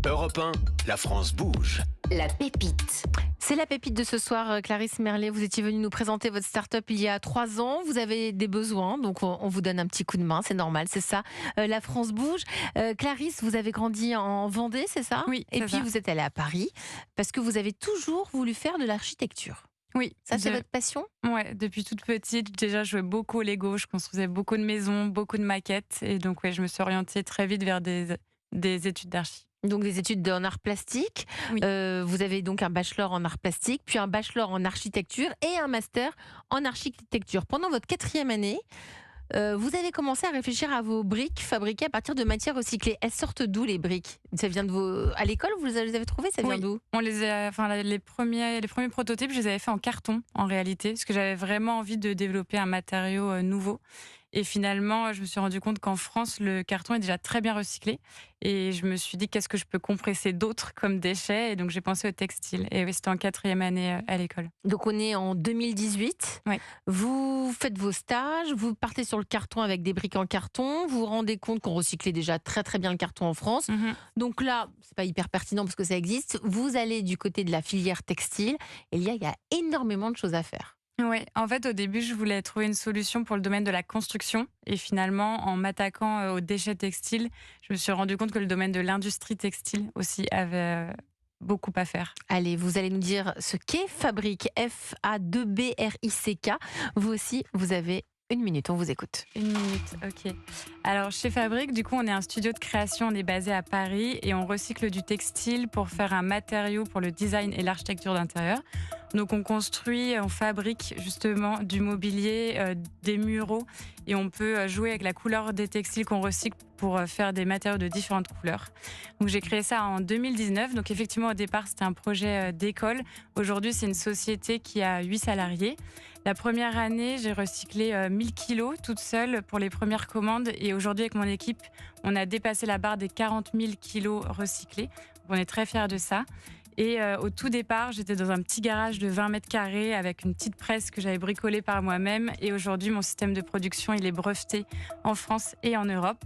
Europe 1, la France bouge. La pépite. C'est la pépite de ce soir, Clarisse Merlet. Vous étiez venue nous présenter votre start-up il y a 3 ans. Vous avez des besoins, donc on vous donne un petit coup de main, c'est normal, c'est ça. La France bouge. Clarisse, vous avez grandi en Vendée, c'est ça? Oui. Et puis ça. vous êtes allée à Paris parce que vous avez toujours voulu faire de l'architecture. Oui. Ça, c'est votre passion? Ouais, depuis toute petite, déjà, je jouais beaucoup au Lego. Je construisais beaucoup de maisons, beaucoup de maquettes. Et donc, ouais, je me suis orientée très vite vers des études d'archi. Donc des études en arts plastiques. Oui. Vous avez donc un bachelor en arts plastiques, puis un bachelor en architecture et un master en architecture. Pendant votre 4e année, vous avez commencé à réfléchir à vos briques fabriquées à partir de matières recyclées. Elles sortent d'où, les briques? Ça vient de vos... À l'école, vous les avez trouvées? Ça vient Oui. d'où? On les premiers prototypes, je les avais faits en carton en réalité, parce que j'avais vraiment envie de développer un matériau nouveau. Et finalement, je me suis rendu compte qu'en France, le carton est déjà très bien recyclé. Et je me suis dit, qu'est-ce que je peux compresser d'autres comme déchets? Et donc, j'ai pensé au textile. Et oui, c'était en 4e année à l'école. Donc on est en 2018. Oui. Vous faites vos stages, vous partez sur le carton avec des briques en carton. Vous vous rendez compte qu'on recyclait déjà très très bien le carton en France. Donc là, c'est pas hyper pertinent parce que ça existe. Vous allez du côté de la filière textile. Et il y a énormément de choses à faire. Oui, en fait, au début, je voulais trouver une solution pour le domaine de la construction. Et finalement, en m'attaquant aux déchets textiles, je me suis rendu compte que le domaine de l'industrie textile aussi avait beaucoup à faire. Allez, vous allez nous dire ce qu'est Fabric, F-A-2-B-R-I-C-K. Vous aussi, vous avez 1 minute, on vous écoute. 1 minute, ok. Alors, chez Fabric, du coup, on est un studio de création, on est basé à Paris et on recycle du textile pour faire un matériau pour le design et l'architecture d'intérieur. Donc, on construit, on fabrique justement du mobilier, des muraux et on peut jouer avec la couleur des textiles qu'on recycle pour faire des matériaux de différentes couleurs. Donc, j'ai créé ça en 2019. Donc, effectivement, au départ, c'était un projet d'école. Aujourd'hui, c'est une société qui a 8 salariés. La première année, j'ai recyclé 1000 kilos toute seule pour les premières commandes. Et aujourd'hui, avec mon équipe, on a dépassé la barre des 40 000 kilos recyclés. On est très fiers de ça. Et au tout départ, j'étais dans un petit garage de 20 mètres carrés avec une petite presse que j'avais bricolée par moi-même. Et aujourd'hui, mon système de production, il est breveté en France et en Europe.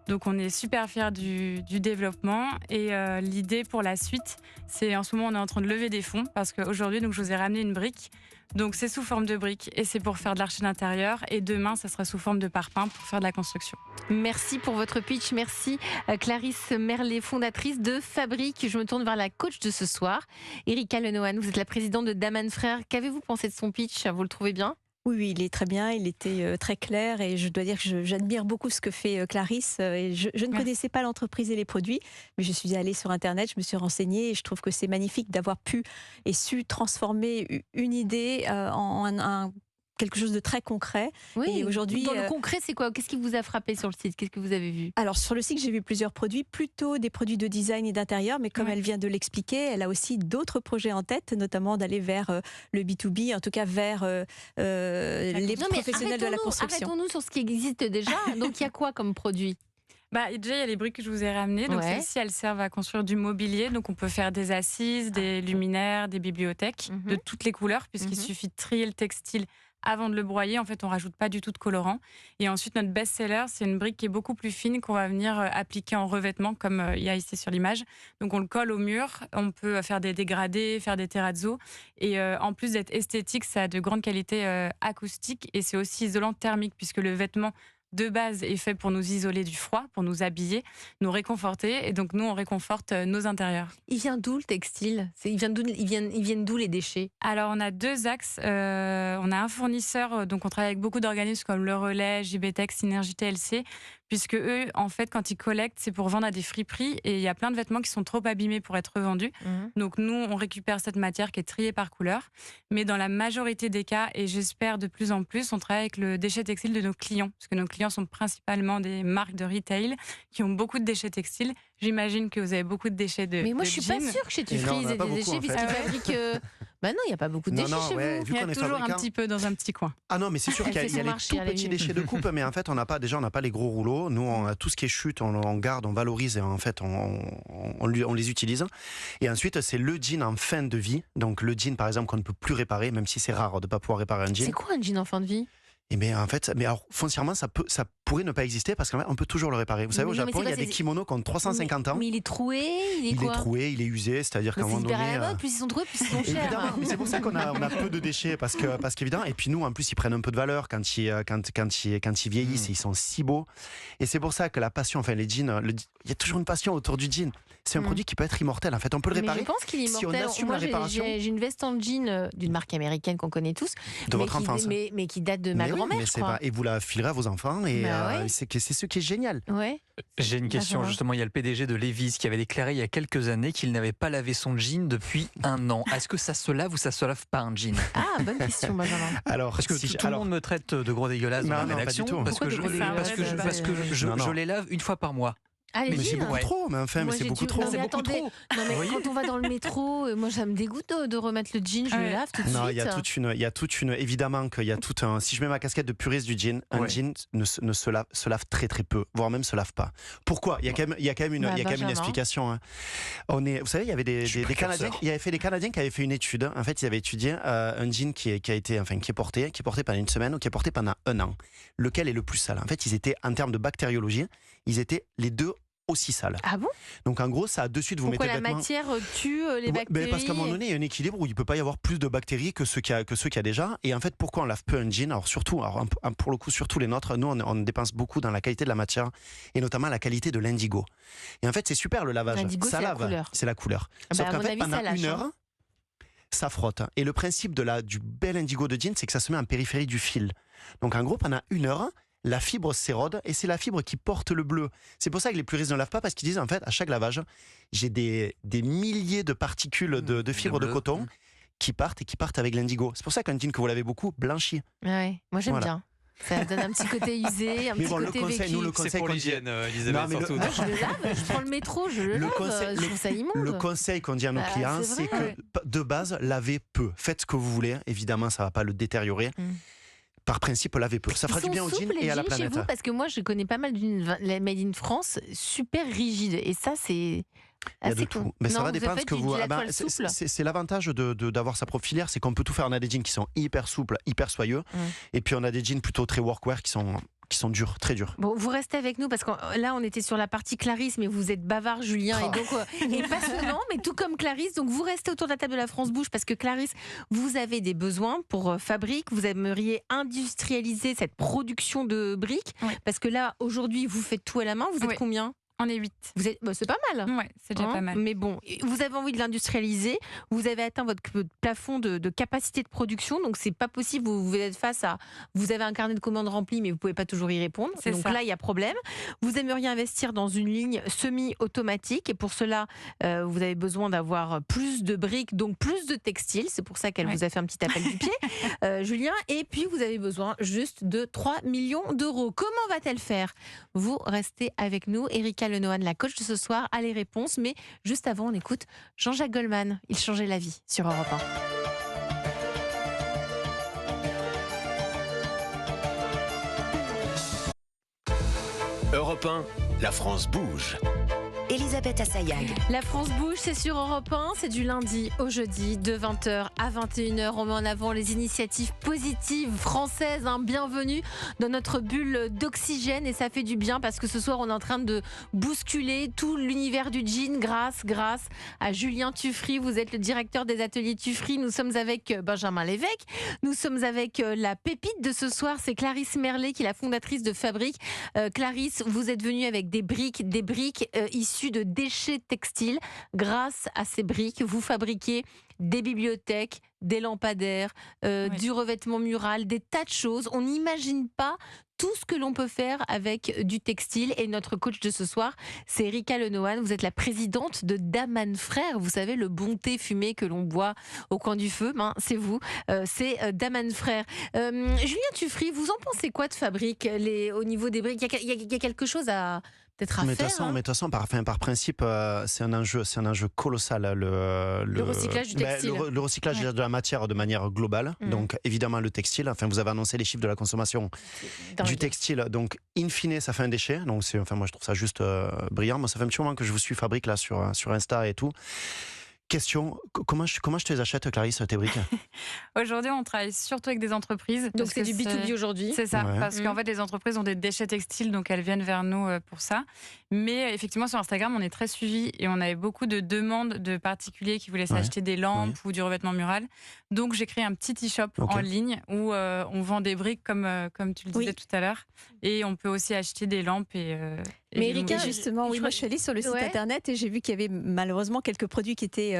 Donc, on est super fiers du développement. Et l'idée pour la suite, c'est en ce moment, on est en train de lever des fonds parce qu'aujourd'hui, donc, je vous ai ramené une brique. Donc, c'est sous forme de brique et c'est pour faire de l'archi d'intérieur. Et demain, ça sera sous forme de parpaing pour faire de la construction. Merci pour votre pitch. Merci Clarisse Merlet, fondatrice de Fabric. Je me tourne vers la coach de ce soir, Erika Lenohan. Vous êtes la présidente de Daman Frères. Qu'avez-vous pensé de son pitch? Vous le trouvez bien? Oui, il est très bien, il était très clair et je dois dire que j'admire beaucoup ce que fait Clarisse. Et je ne connaissais pas l'entreprise et les produits, mais je suis allée sur Internet, je me suis renseignée et je trouve que c'est magnifique d'avoir pu et su transformer une idée en quelque chose de très concret. Oui, et aujourd'hui, dans le concret, c'est quoi? Qu'est-ce qui vous a frappé sur le site? Qu'est-ce que vous avez vu? Alors sur le site, j'ai vu plusieurs produits, plutôt des produits de design et d'intérieur, mais comme elle vient de l'expliquer, elle a aussi d'autres projets en tête, notamment d'aller vers le B2B, en tout cas vers les professionnels de la construction. Arrêtons-nous sur ce qui existe déjà. Donc il y a quoi comme produit? Déjà, il y a les briques que je vous ai ramenées. Donc, celles-ci, elles servent à construire du mobilier. Donc, on peut faire des assises, des luminaires, des bibliothèques de toutes les couleurs, puisqu'il suffit de trier le textile avant de le broyer. En fait, on rajoute pas du tout de colorant. Et ensuite, notre best-seller, c'est une brique qui est beaucoup plus fine qu'on va venir appliquer en revêtement, comme il y a ici sur l'image. Donc, on le colle au mur. On peut faire des dégradés, faire des terrazzo. Et en plus d'être esthétique, ça a de grandes qualités acoustiques. Et c'est aussi isolant thermique, puisque le vêtement de base est fait pour nous isoler du froid, pour nous habiller, nous réconforter. Et donc, nous, on réconforte nos intérieurs. Il vient d'où le textile? Ils viennent d'où les déchets? Alors, on a 2 axes. On a un fournisseur, donc on travaille avec beaucoup d'organismes comme Le Relais, JBTech, Synergie TLC, puisque eux, en fait, quand ils collectent, c'est pour vendre à des friperies. Et il y a plein de vêtements qui sont trop abîmés pour être revendus. Donc, nous, on récupère cette matière qui est triée par couleur. Mais dans la majorité des cas, et j'espère de plus en plus, on travaille avec le déchet textile de nos clients, parce que nos clients sont principalement des marques de retail qui ont beaucoup de déchets textiles. J'imagine que vous avez beaucoup de déchets de Mais moi, de je suis jeans. pas sûre que chez Tufri, ils aient des déchets, puisqu'ils fabriquent... Bah non, il n'y a pas beaucoup de déchets chez vous. Il y a toujours un petit peu dans un petit coin. Ah non, mais c'est sûr qu'il y a les tout petits déchets de coupe, mais en fait, on n'a pas les gros rouleaux. Nous, on a tout ce qui est chute, on garde, on valorise et en fait, on les utilise. Et ensuite, c'est le jean en fin de vie. Donc, le jean, par exemple, qu'on ne peut plus réparer, même si c'est rare de ne pas pouvoir réparer un jean. C'est quoi un jean en fin de vie? Et bien, en fait, mais alors, foncièrement, ça pourrait ne pas exister parce qu'on peut toujours le réparer. Vous savez, au Mais non, mais Japon, c'est il y a quoi, des kimonos qui ont 350 ans. Mais il est troué, il est Il quoi? est troué, il est usé, c'est-à-dire qu'à un C'est moment hyper donné. à la mode, plus ils sont troués, plus ils sont chers. Évidemment, mais c'est pour ça qu'on a peu de déchets parce qu'évidemment, et puis nous en plus ils prennent un peu de valeur quand ils vieillissent, ils sont si beaux. Et c'est pour ça que la passion, enfin les jeans, il y a toujours une passion autour du jean. C'est un produit qui peut être immortel. En fait, on peut le Mais réparer. je pense qu'il est si on immortel. assume Moi, la réparation j'ai une veste en jean d'une marque américaine qu'on connaît tous. de votre enfance. Mais qui date de ma Mais oui, grand-mère, mais je c'est crois. pas- et vous la filerez à vos enfants. Et Bah ouais. c'est ce qui est génial. Ouais. J'ai une question, Benjamin. justement. Il y a le PDG de Levi's qui avait déclaré il y a quelques années qu'il n'avait pas lavé son jean depuis 1 an. Est-ce que ça se lave ou ça se lave pas un jean? Ah, bonne question, Benjamin. Alors, Parce que tout le monde me traite de gros dégueulasse dans Non, la non, pas rédaction. du tout. Parce que Pourquoi de gros dégueulasse parce que Non, non. je les lave une fois par mois. Ah, les mais c'est jeans. beaucoup trop. Mais enfin, Moi, mais c'est j'ai beaucoup dû- trop. Non, mais C'est beaucoup attendez. trop. Non, mais Vous voyez quand on va dans le métro, moi, ça me dégoûte de remettre le jean, je le Ouais. lave tout de Non, suite. il y a toute une, évidemment qu'il y a tout un. Si je mets ma casquette de puriste du jean, un Ouais. jean ne se lave très très peu, voire même se lave pas. Pourquoi? Il y a quand même une, Bah, il y a quand même une Benjamin. explication. Hein. Vous savez, il y avait des Canadiens, il y avait fait des Canadiens qui avaient fait une étude. En fait, ils avaient étudié un jean qui est porté pendant une semaine ou qui est porté pendant 1 an. Lequel est le plus sale? En fait, ils étaient en termes de bactériologie, ils étaient les deux aussi sales. Ah bon? Donc en gros, ça a de suite vous Pourquoi mettez la le vêtement. matière tue les Ouais, bactéries? parce qu'à un moment donné, il y a un équilibre où il ne peut pas y avoir plus de bactéries que ceux qu'il y a déjà. Et en fait, pourquoi on lave peu un jean? Alors surtout, pour le coup, surtout les nôtres, nous, on dépense beaucoup dans la qualité de la matière et notamment la qualité de l'indigo. Et en fait, c'est super le lavage. L'indigo, Ça c'est la lave. couleur. C'est la couleur. Ah Sauf bah, à qu'en mon fait, avis, pendant ça lâche, 1 heure, ça frotte. Et le principe du bel indigo de jean, c'est que ça se met en périphérie du fil. Donc en gros, pendant 1 heure, la fibre s'érode et c'est la fibre qui porte le bleu. C'est pour ça que les puristes ne lavent pas parce qu'ils disent en fait à chaque lavage, j'ai des milliers de particules de fibres de bleu. coton qui partent avec l'indigo. C'est pour ça qu'un jean que vous lavez beaucoup blanchit. Ouais, moi j'aime Voilà. bien. Ça donne un petit côté usé, un Mais petit bon, le côté conseil, vécu. nous, le conseil qu'on dit- Elisabeth, Non, mais surtout. Moi, je le lave, je prends le métro, je le Le lave, conseil- je trouve ça immonde. Le conseil qu'on dit à nos Bah, clients, c'est c'est vrai. que de base, lavez peu. Faites ce que vous voulez. Évidemment, ça ne va pas le détériorer. Mm. Par principe, lavez peu. Ça fera Ils du sont bien au souples, jean les et à la jeans chez planète. vous, parce que moi je connais pas mal d'une la Made in France super rigide et ça c'est Il y a assez de con. tout. Mais ça Non, va vous dépendre faites ce que du- vous. de la Ah ben, toile souple. c'est l'avantage d'avoir sa propre filière, c'est qu'on peut tout faire. On a des jeans qui sont hyper souples, hyper soyeux, et puis on a des jeans plutôt très workwear qui sont durs, très durs. Bon, vous restez avec nous parce que là, on était sur la partie Clarisse, mais vous êtes bavard, Julien, et donc et passionnant, mais tout comme Clarisse. Donc, vous restez autour de la table de la France Bouge parce que Clarisse, vous avez des besoins pour Fabrique. Vous aimeriez industrialiser cette production de briques Oui. parce que là, aujourd'hui, vous faites tout à la main. Vous êtes Oui. combien? On est 8. Vous êtes, c'est pas mal. Ouais, c'est déjà Hein, pas mal. Mais bon, vous avez envie de l'industrialiser, vous avez atteint votre plafond de capacité de production, donc c'est pas possible, vous êtes face à... Vous avez un carnet de commandes rempli, mais vous pouvez pas toujours y répondre. C'est Donc ça. là, il y a problème. Vous aimeriez investir dans une ligne semi-automatique, et pour cela, vous avez besoin d'avoir plus de briques, donc plus de textiles. C'est pour ça qu'elle Ouais. vous a fait un petit appel du pied, Julien. Et puis, vous avez besoin juste de 3 millions d'euros. Comment va-t-elle faire? Vous restez avec nous. Erika Lenohan, la coach de ce soir, a les réponses. Mais juste avant, on écoute Jean-Jacques Goldman. Il changeait la vie sur Europe 1. Europe 1, la France bouge. Elisabeth Assayag. La France bouge, c'est sur Europe 1, c'est du lundi au jeudi de 20h à 21h. On met en avant les initiatives positives françaises. Bienvenue dans notre bulle d'oxygène et ça fait du bien parce que ce soir on est en train de bousculer tout l'univers du jean grâce à Julien Tuffry. Vous êtes le directeur des ateliers Tuffry. Nous sommes avec Benjamin Lévesque. Nous sommes avec la pépite de ce soir, c'est Clarisse Merlet qui est la fondatrice de Fabrique. Clarisse, vous êtes venue avec des briques issues de déchets textiles. Grâce à ces briques, vous fabriquez des bibliothèques, des lampadaires, Oui. du revêtement mural, des tas de choses. On n'imagine pas tout ce que l'on peut faire avec du textile. Et notre coach de ce soir, c'est Erika Lenohan. Vous êtes la présidente de Daman Frères. Vous savez, le bon thé fumé que l'on boit au coin du feu, c'est vous. C'est Daman Frères. Julien Tuffry, vous en pensez quoi de Fabrique au niveau des briques? Il y a quelque chose à... peut-être à Mais de faire. toute façon, par principe, c'est un enjeu colossal. Le recyclage du textile. Le recyclage de la matière de manière globale. Mhm. Donc, évidemment, le textile. Enfin, vous avez annoncé les chiffres de la consommation Dingue. du textile. Donc, in fine, ça fait un déchet. Donc, moi, je trouve ça juste brillant. Moi, ça fait un petit moment que je vous suis Fabrique là sur Insta et tout. Question, comment je te les achète, Clarisse, tes briques? Aujourd'hui, on travaille surtout avec des entreprises. Donc parce c'est que du B2B aujourd'hui. C'est ça, Ouais. parce qu'en fait, les entreprises ont des déchets textiles, donc elles viennent vers nous pour ça. Mais effectivement, sur Instagram, on est très suivis et on avait beaucoup de demandes de particuliers qui voulaient s'acheter des lampes ou du revêtement mural. Donc j'ai créé un petit e-shop en ligne où on vend des briques comme tu le disais tout à l'heure. Et on peut aussi acheter des lampes Mais des Erika, mobiles. Justement, oui, moi je suis allée sur le site internet et j'ai vu qu'il y avait malheureusement quelques produits qui étaient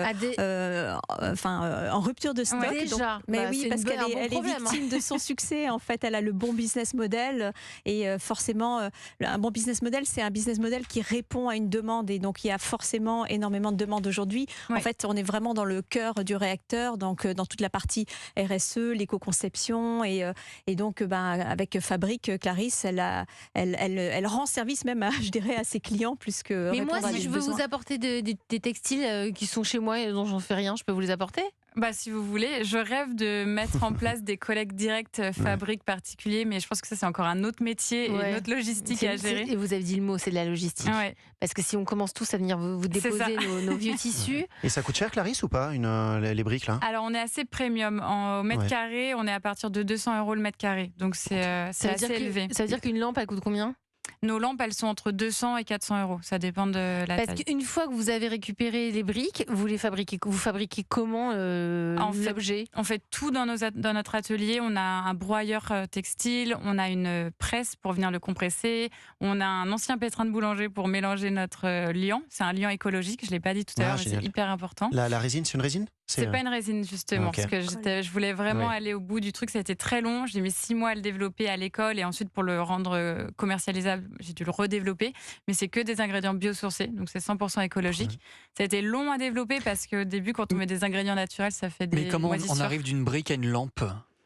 en rupture de stock. Déjà. Mais Bah, oui, c'est parce une qu'elle bonne- un bon est problème, hein. victime de son succès. En fait, elle a le bon business model et forcément, un bon business model, c'est un business model qui répond à une demande et donc il y a forcément énormément de demandes aujourd'hui. Ouais. En fait, on est vraiment dans le cœur du réacteur, donc dans toute la partie RSE, l'éco-conception et donc avec Fabrique, Clarisse, elle rend service même à, je dirais, à ses clients plus que. Mais moi, répondre à si des je veux besoins. vous apporter des textiles qui sont chez moi et dont j'en fais rien, je peux vous les apporter? Bah, si vous voulez, je rêve de mettre en place des collectes directes fabriques particuliers, mais je pense que ça, c'est encore un autre métier et une autre logistique à gérer. Et vous avez dit le mot, c'est de la logistique. Ouais. Parce que si on commence tous à venir vous déposer nos vieux tissus. Et ça coûte cher, Clarisse, ou pas, les briques, là? Alors, on est assez premium. Au mètre carré, on est à partir de 200 € le mètre carré. Donc, c'est assez élevé. Ça veut dire qu'une lampe, elle coûte combien? Nos lampes, elles sont entre 200 et 400 €. Ça dépend de la taille. Parce qu'une fois que vous avez récupéré les briques, vous fabriquez comment l'objet? On fait tout dans notre atelier. On a un broyeur textile, on a une presse pour venir le compresser, on a un ancien pétrin de boulanger pour mélanger notre liant. C'est un liant écologique, je ne l'ai pas dit tout à l'heure, mais c'est hyper important. La résine, c'est une résine? C'est pas une résine, justement, Ok. parce que je voulais vraiment aller au bout du truc. Ça a été très long. J'ai mis 6 mois à le développer à l'école et ensuite, pour le rendre commercialisable, j'ai dû le redévelopper. Mais c'est que des ingrédients biosourcés, donc c'est 100% écologique. Ça a été long à développer parce qu'au début, quand on met des ingrédients naturels, ça fait des Mais comment on moisissures. arrive d'une brique à une lampe?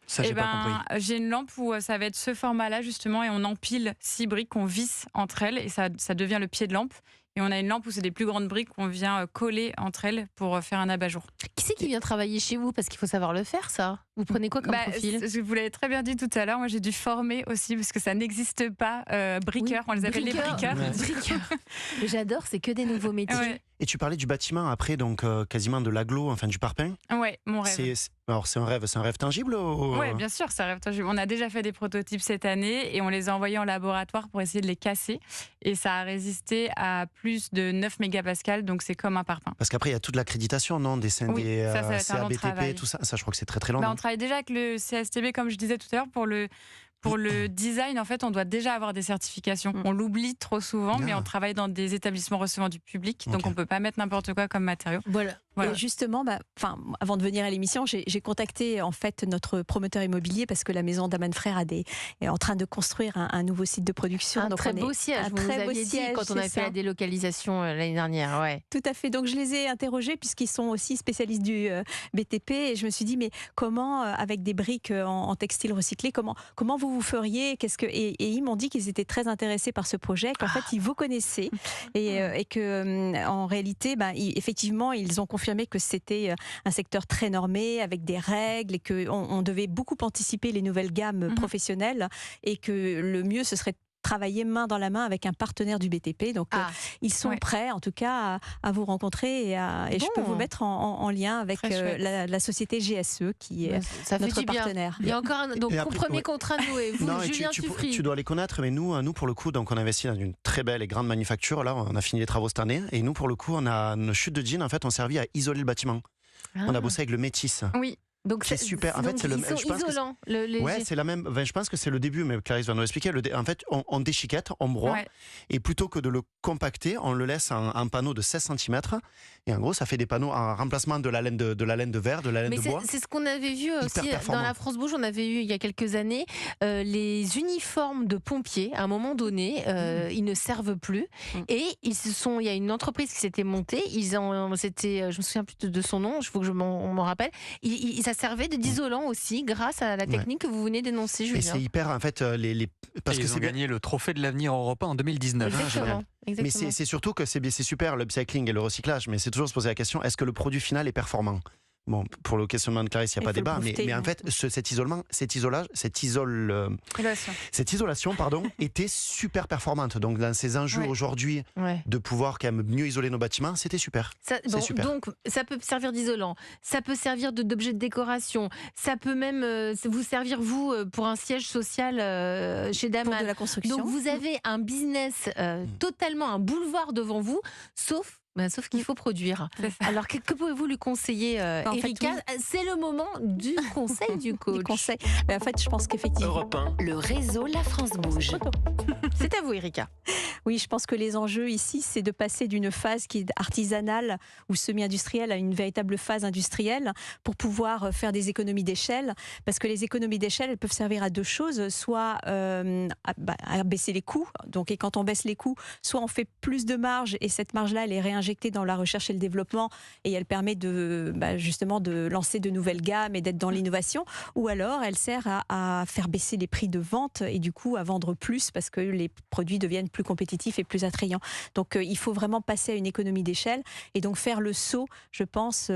Ça, j'ai pas compris. J'ai une lampe où ça va être ce format-là, justement, et on empile 6 briques qu'on visse entre elles et ça devient le pied de lampe. Et on a une lampe où c'est des plus grandes briques qu'on vient coller entre elles pour faire un abat-jour. Qui c'est qui vient travailler chez vous? Parce qu'il faut savoir le faire, ça. Vous prenez quoi comme profil? Je vous l'avais très bien dit tout à l'heure, moi j'ai dû former aussi parce que ça n'existe pas. Briqueurs, on les appelle les briqueurs. Mais j'adore, c'est que des nouveaux métiers. Ouais. Et tu parlais du bâtiment après, donc quasiment de l'agglo, enfin du parpaing. Ouais, mon rêve. Alors c'est un rêve tangible Oui, bien sûr, c'est un rêve tangible. On a déjà fait des prototypes cette année et on les a envoyés en laboratoire pour essayer de les casser. Et ça a résisté à plus de 9 mégapascals, donc c'est comme un parpaing. Parce qu'après, il y a toute l'accréditation, non? Des ça va être un long CABTP, travail. tout ça. Ça, je crois que c'est très très long. On travaille déjà avec le CSTB, comme je disais tout à l'heure, pour le design, en fait, on doit déjà avoir des certifications. On l'oublie trop souvent, mais on travaille dans des établissements recevant du public, donc on ne peut pas mettre n'importe quoi comme matériau. Voilà. Et justement, avant de venir à l'émission, j'ai contacté en fait notre promoteur immobilier parce que la maison d'Aman Frères est en train de construire un nouveau site de production. Un Donc très beau siège, vous nous aviez dit quand on a fait la délocalisation l'année dernière. Ouais. Tout à fait. Donc je les ai interrogés puisqu'ils sont aussi spécialistes du BTP et je me suis dit mais comment avec des briques en textile recyclé, comment vous feriez? Et ils m'ont dit qu'ils étaient très intéressés par ce projet, qu'en fait ils vous connaissaient et que en réalité, effectivement, ils ont confirmé que c'était un secteur très normé avec des règles et qu'on devait beaucoup anticiper les nouvelles gammes professionnelles et que le mieux ce serait travailler main dans la main avec un partenaire du BTP. Donc, ils sont prêts, en tout cas, à vous rencontrer et je peux vous mettre en lien avec la société GSE qui est notre partenaire. Il y a encore un premier contrat noué. Vous, Julien Tuffry. Tu dois les connaître, mais nous, pour le coup, donc on investit dans une très belle et grande manufacture. Là, on a fini les travaux cette année. Et nous, pour le coup, on a nos chutes de jeans, en fait, ont servi à isoler le bâtiment. On a bossé avec le Métis. Oui. Donc c'est super. En fait, c'est ils sont isolants. Ouais, c'est la même. Je pense que c'est le début, mais Clarisse va nous l'expliquer. En fait, on déchiquette, on broie, et plutôt que de le compacter, on le laisse en panneau de 16 cm. Et en gros, ça fait des panneaux en remplacement de la laine de verre, de la laine de bois. C'est ce qu'on avait vu aussi dans la France Bouge. On avait eu il y a quelques années les uniformes de pompiers. À un moment donné, ils ne servent plus. Et il y a une entreprise qui s'était montée. Je me souviens plus de son nom. Il faut que on m'en rappelle. Ça servait d'isolant aussi, grâce à la technique que vous venez d'énoncer, Julien. Et c'est hyper, en fait, parce qu'ils ont gagné le trophée de l'avenir européen en 2019. Exactement. Mais c'est surtout que c'est super le upcycling et le recyclage, mais c'est toujours se poser la question, est-ce que le produit final est performant? Bon, pour le questionnement de Clarisse, il n'y a Il pas faut le débat, breveter, mais en ouais. fait, cet isolement, cette isolation, était super performante. Donc, dans ces enjeux Ouais. aujourd'hui, Ouais. de pouvoir quand même mieux isoler nos bâtiments, c'était super. C'est super. Donc, ça peut servir d'isolant, ça peut servir d'objet de décoration, ça peut même vous servir, vous, pour un siège social chez Pour Daman. de la construction. Donc, vous avez un business totalement, un boulevard devant vous, sauf qu'il faut produire. C'est ça. Alors, que pouvez-vous lui conseiller, En fait, Erika? C'est le moment du conseil du coach. Des conseils. Mais en fait, je pense qu'effectivement. Europe 1. Le réseau La France bouge. C'est à vous, Erika. Oui, je pense que les enjeux ici, c'est de passer d'une phase qui est artisanale ou semi-industrielle à une véritable phase industrielle pour pouvoir faire des économies d'échelle. Parce que les économies d'échelle, elles peuvent servir à deux choses. Soit à baisser les coûts. Donc, et quand on baisse les coûts, soit on fait plus de marge et cette marge-là, elle est réinjectée dans la recherche et le développement et elle permet justement de lancer de nouvelles gammes et d'être dans l'innovation. Ou alors, elle sert à faire baisser les prix de vente et du coup à vendre plus parce que les produits deviennent plus compétitifs et plus attrayants. Donc, il faut vraiment passer à une économie d'échelle et donc faire le saut, je pense,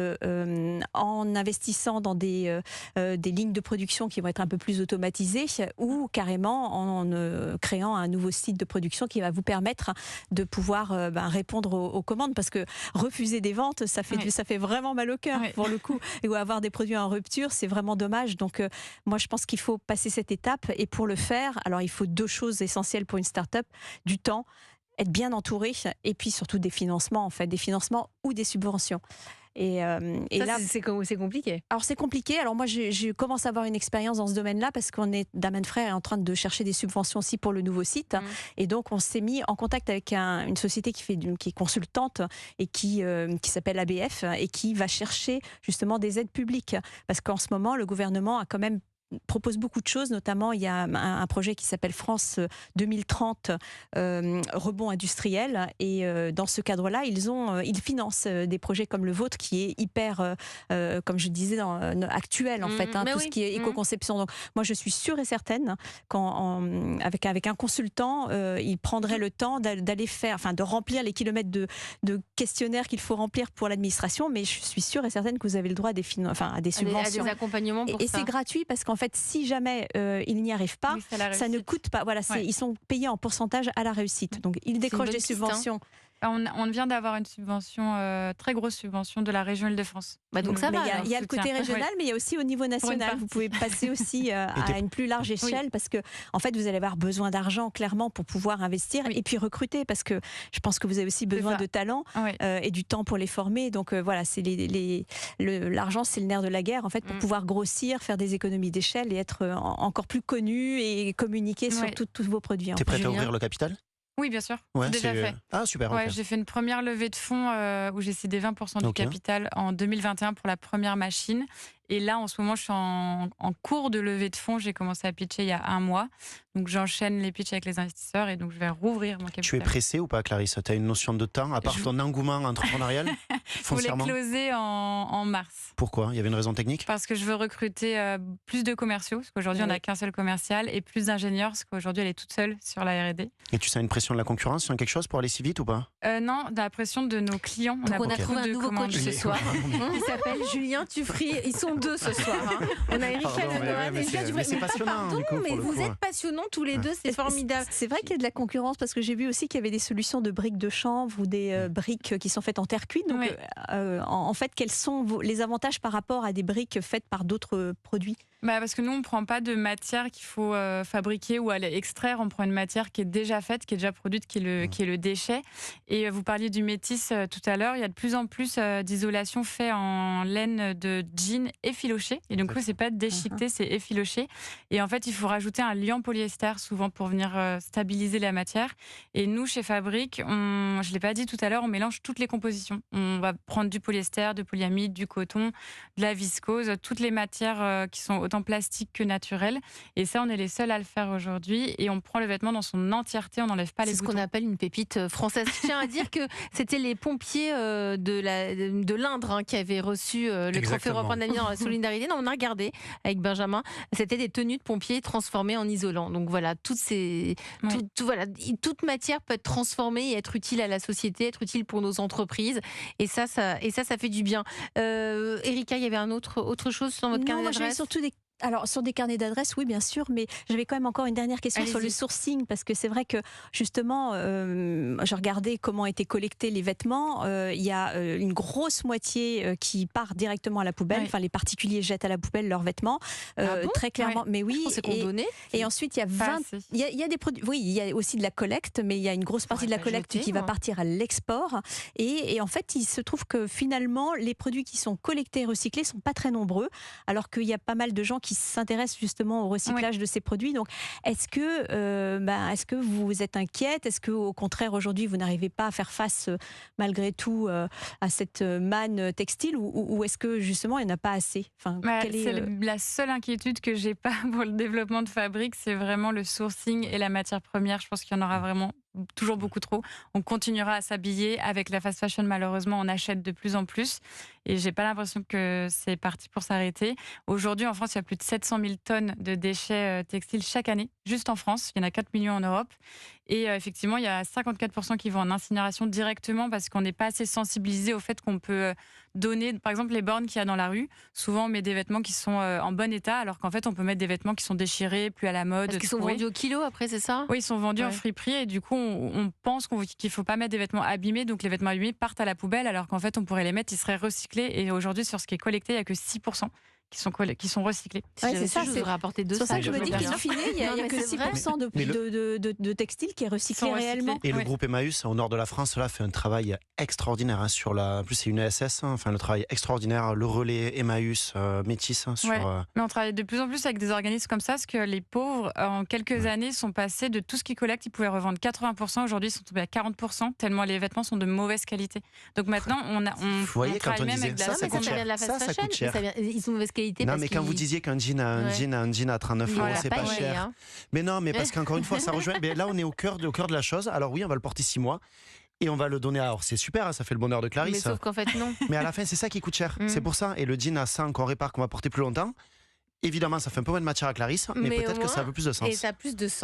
en investissant dans des lignes de production qui vont être un peu plus automatisées ou carrément en créant un nouveau site de production qui va vous permettre de pouvoir répondre aux commandes parce que refuser des ventes, ça fait vraiment mal au cœur pour le coup. Et ou avoir des produits en rupture, c'est vraiment dommage. Donc, moi, je pense qu'il faut passer cette étape et pour le faire, alors il faut deux choses essentielles pour une start-up, du temps, être bien entouré et puis surtout des financements ou des subventions. Et Ça, là, c'est compliqué. alors c'est compliqué. Alors moi, je commence à avoir une expérience dans ce domaine-là parce Daman Frères est en train de chercher des subventions aussi pour le nouveau site. Et donc, on s'est mis en contact avec une société qui est consultante et qui s'appelle ABF et qui va chercher justement des aides publiques. Parce qu'en ce moment, le gouvernement a quand même propose beaucoup de choses, notamment il y a un projet qui s'appelle France 2030 rebond industriel et dans ce cadre-là ils financent des projets comme le vôtre qui est hyper comme je disais actuel en fait, tout ce qui est éco-conception. Donc moi je suis sûre et certaine qu'avec un consultant il prendrait le temps de remplir les kilomètres de questionnaires qu'il faut remplir pour l'administration, mais je suis sûre et certaine que vous avez le droit à des subventions. À des accompagnements pour Et ça. c'est gratuit parce qu'en fait, si jamais ils n'y arrivent pas, ça ne coûte pas. Voilà, ils sont payés en pourcentage à la réussite. Donc, ils décrochent bonne des piste, subventions. On vient d'avoir une subvention, très grosse subvention de la région Île-de-France. Donc ça Mais va. il y a le côté régional, mais il y a aussi au niveau national. partie. Vous pouvez passer aussi à une plus large échelle parce que, en fait, vous allez avoir besoin d'argent clairement pour pouvoir investir et puis recruter parce que je pense que vous avez aussi besoin de talent et du temps pour les former. Donc voilà, c'est l'argent, c'est le nerf de la guerre en fait pour pouvoir grossir, faire des économies d'échelle et être encore plus connu et communiquer sur tous vos produits. T'es prête à Julien ouvrir le capital? Oui, bien sûr. Ouais, c'est déjà fait. Ah, super. Ouais, ok. j'ai fait une première levée de fonds où j'ai cédé 20% du capital en 2021 pour la première machine. Et là, en ce moment, je suis en cours de levée de fonds. J'ai commencé à pitcher il y a 1 mois. Donc, j'enchaîne les pitchs avec les investisseurs et donc je vais rouvrir mon capital. Tu es pressée ou pas, Clarisse? Tu as une notion de temps, à part ton engouement entrepreneurial Je voulais foncièrement? closer en mars. Pourquoi? Il y avait une raison technique? Parce que je veux recruter plus de commerciaux, parce qu'aujourd'hui, on n'a qu'un seul commercial, et plus d'ingénieurs, parce qu'aujourd'hui, elle est toute seule sur la R&D. Et tu sens une pression de la concurrence sur quelque chose pour aller si vite ou pas? Non, de la pression de nos clients. Donc on a beaucoup trouvé un de nouveau commandes. coach ce soir. Il s'appelle Julien Tuffry. Ils sont 2 ce soir. On a Erika Pardon, Lemoine mais et Julien c'est- Tuffry. mais c'est passionnant, Pardon, du coup, mais pour le vous coup, êtes passionnants tous les deux, c'est formidable. C'est vrai qu'il y a de la concurrence parce que j'ai vu aussi qu'il y avait des solutions de briques de chanvre ou des briques qui sont faites en terre cuite. Donc, en fait, quels sont les avantages par rapport à des briques faites par d'autres produits? Parce que nous, on ne prend pas de matière qu'il faut fabriquer ou aller extraire. On prend une matière qui est déjà faite, qui est déjà produite, qui est le déchet. Et vous parliez du métis tout à l'heure. Il y a de plus en plus d'isolation fait en laine de jean effiloché. Et donc, c'est pas déchiqueté, c'est effiloché. Et en fait, il faut rajouter un liant polyester souvent pour venir stabiliser la matière. Et nous, chez Fabrique, je ne l'ai pas dit tout à l'heure, on mélange toutes les compositions. On va prendre du polyester, du polyamide, du coton, de la viscose, toutes les matières qui sont autant plastique que naturel. Et ça, on est les seuls à le faire aujourd'hui. Et on prend le vêtement dans son entièreté, on n'enlève pas les C'est ce boutons. qu'on appelle une pépite française. Je tiens à dire que c'était les pompiers de l'Indre qui avaient reçu le trophée Exactement. européen de la vie dans la solidarité. Non, on a regardé avec Benjamin. C'était des tenues de pompiers transformées en isolant. Donc voilà, toute matière peut être transformée et être utile à la société, être utile pour nos entreprises. Et ça fait du bien. Erika, il y avait autre chose dans votre carnet Non, moi j'avais d'adresse? surtout sur des carnets d'adresses, oui, bien sûr, mais j'avais quand même encore une dernière question sur Allez-y. le sourcing, parce que c'est vrai que justement, je regardais comment étaient collectés les vêtements. Il y a une grosse moitié qui part directement à la poubelle. Oui. Enfin, les particuliers jettent à la poubelle leurs vêtements, Ah bon très clairement. Mais oui. C'est condamné. Et ensuite, il y a Pas 20. assez. Il y a des produits. Oui, il y a aussi de la collecte, mais il y a une grosse partie de la pas collecte jeter, qui va moi. partir à l'export. Et en fait, il se trouve que finalement, les produits qui sont collectés et recyclés sont pas très nombreux, alors qu'il y a pas mal de gens qui s'intéressent justement au recyclage de ces produits. Donc, est-ce que vous êtes inquiète? Est-ce que, au contraire, aujourd'hui, vous n'arrivez pas à faire face, malgré tout, à cette manne textile, ou est-ce que justement, il n'y en a pas assez? Enfin, quelle est, C'est la seule inquiétude que j'ai pas pour le développement de Fabrique, c'est vraiment le sourcing et la matière première. Je pense qu'il y en aura vraiment toujours beaucoup trop. On continuera à s'habiller. Avec la fast fashion, malheureusement, on achète de plus en plus. Et j'ai pas l'impression que c'est parti pour s'arrêter. Aujourd'hui, en France, il y a plus de 700 000 tonnes de déchets textiles chaque année, juste en France. Il y en a 4 millions en Europe. Et effectivement, il y a 54% qui vont en incinération directement parce qu'on n'est pas assez sensibilisé au fait qu'on peut donner, par exemple, les bornes qu'il y a dans la rue. Souvent, on met des vêtements qui sont en bon état, alors qu'en fait, on peut mettre des vêtements qui sont déchirés, plus à la mode. Parce qu'ils sont troués. vendus au kilo après, c'est ça? Oui, ils sont vendus en Ouais. friperie et du coup, on pense qu'il ne faut pas mettre des vêtements abîmés. Donc, les vêtements abîmés partent à la poubelle alors qu'en fait, on pourrait les mettre, ils seraient recyclés. Et aujourd'hui, sur ce qui est collecté, il n'y a que 6% qui sont recyclés. Si Ouais, j'avais c'est ça, su, je vous c'est- aurais apporté deux C'est pour ça sacs. que je me dis veux qu'in bien. fine, il n'y Non, a mais que c'est vrai. 6% Mais de textile qui est recyclé Sont recyclés. réellement. Et le Oui. groupe Emmaüs, au nord de la France, là, fait un travail extraordinaire sur la. En plus, c'est une ESS, enfin, le travail extraordinaire, le relais Emmaüs, Métis, sur. Ouais. Mais on travaille de plus en plus avec des organismes comme ça, parce que les pauvres, en quelques années, sont passés de tout ce qu'ils collectent, ils pouvaient revendre 80%, aujourd'hui ils sont tombés à 40%, tellement les vêtements sont de mauvaise qualité. Donc maintenant, on voyez, quand travaille on même disait avec de la ça, Non, mais coûte ça cher. vient de la fast Ça fashion. coûte cher. Ils sont de mauvaise qualité. Non, parce mais quand vous qu'ils- disiez qu'un jean à 39 euros, On l'a c'est pas pas aimé, cher. hein. Mais non, mais parce qu'encore une fois, ça rejoint. Mais là, on est au cœur de la chose. Alors oui, on va le porter 6 mois. Et on va le donner à. Alors c'est super, hein, ça fait le bonheur de Mais Clarisse. sauf qu'en fait, non. Mais à la fin, c'est ça qui coûte cher. Mm. C'est pour ça. Et le jean à 100 qu'on répare, qu'on va porter plus longtemps, évidemment, ça fait un peu moins de matière à Clarisse, mais Mais au peut-être que ça a moins- un peu plus de sens. Et ça a plus de sens.